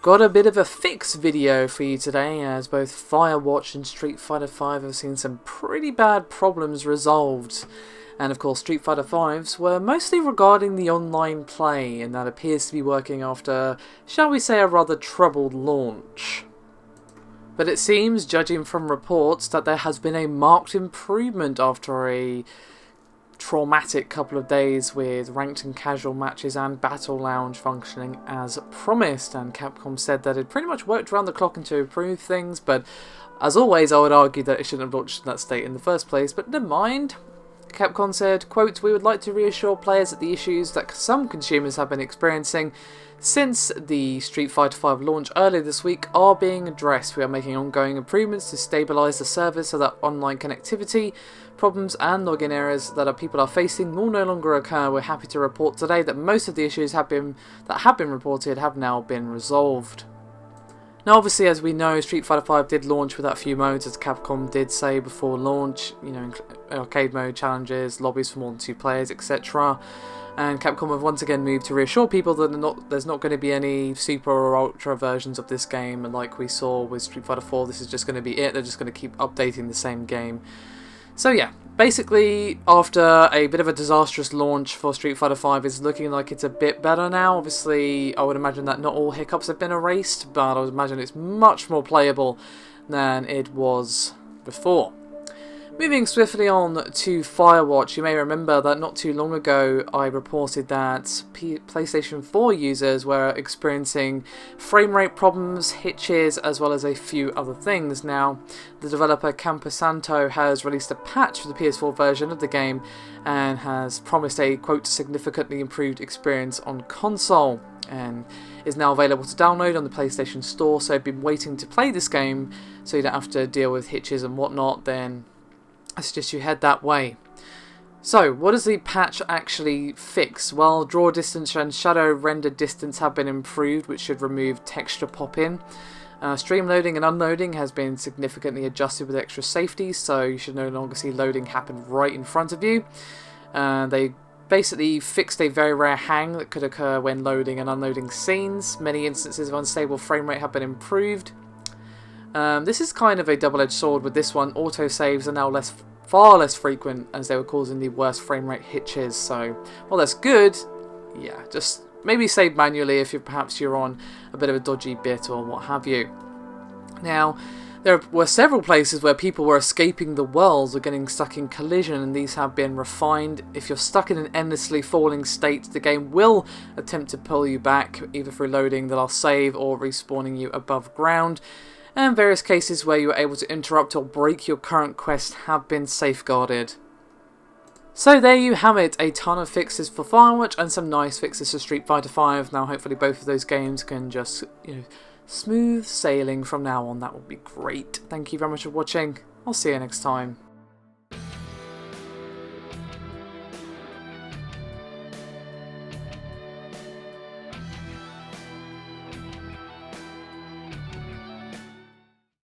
Got a bit of a fix video for you today, as both Firewatch and Street Fighter V have seen some pretty bad problems resolved. And of course Street Fighter V's were mostly regarding the online play, and that appears to be working after, shall we say, a rather troubled launch. But it seems, judging from reports, that there has been a marked improvement after a traumatic couple of days with ranked and casual matches and Battle Lounge functioning as promised, and Capcom said that it pretty much worked around the clock and to improve things, but as always I would argue that it shouldn't have launched in that state in the first place, but never mind. Capcom said, quote, "We would like to reassure players that the issues that some consumers have been experiencing since the Street Fighter V launch earlier this week are being addressed. We are making ongoing improvements to stabilise the service so that online connectivity problems and login errors that people are facing will no longer occur. We're happy to report today that most of the issues that have been reported have now been resolved." Now obviously, as we know, Street Fighter V did launch with that few modes, as Capcom did say before launch, you know, arcade mode, challenges, lobbies for more than 2 players, etc. And Capcom have once again moved to reassure people that there's not going to be any super or ultra versions of this game, and like we saw with Street Fighter 4, this is just going to be it. They're just going to keep updating the same game. So yeah, basically after a bit of a disastrous launch for Street Fighter V, it's looking like it's a bit better now. Obviously, I would imagine that not all hiccups have been erased, but I would imagine it's much more playable than it was before. Moving swiftly on to Firewatch, you may remember that not too long ago I reported that PlayStation 4 users were experiencing frame rate problems, hitches, as well as a few other things. Now, the developer Camposanto has released a patch for the PS4 version of the game and has promised a, quote, significantly improved experience on console, and is now available to download on the PlayStation Store. So if you've been waiting to play this game so you don't have to deal with hitches and whatnot, then I suggest you head that way. So, what does the patch actually fix? Well, draw distance and shadow render distance have been improved, which should remove texture pop-in. Stream loading and unloading has been significantly adjusted with extra safety, so you should no longer see loading happen right in front of you. They basically fixed a very rare hang that could occur when loading and unloading scenes. Many instances of unstable frame rate have been improved. This is kind of a double-edged sword with this one. Autosaves are now far less frequent, as they were causing the worst frame rate hitches. So, well, that's good. Yeah, just maybe save manually if perhaps you're on a bit of a dodgy bit or what have you. Now, there were several places where people were escaping the worlds or getting stuck in collision, and these have been refined. If you're stuck in an endlessly falling state, the game will attempt to pull you back, either through loading the last save or respawning you above ground. And various cases where you were able to interrupt or break your current quest have been safeguarded. So there you have it, a ton of fixes for Firewatch and some nice fixes for Street Fighter V. Now hopefully both of those games can just, smooth sailing from now on. That would be great. Thank you very much for watching. I'll see you next time.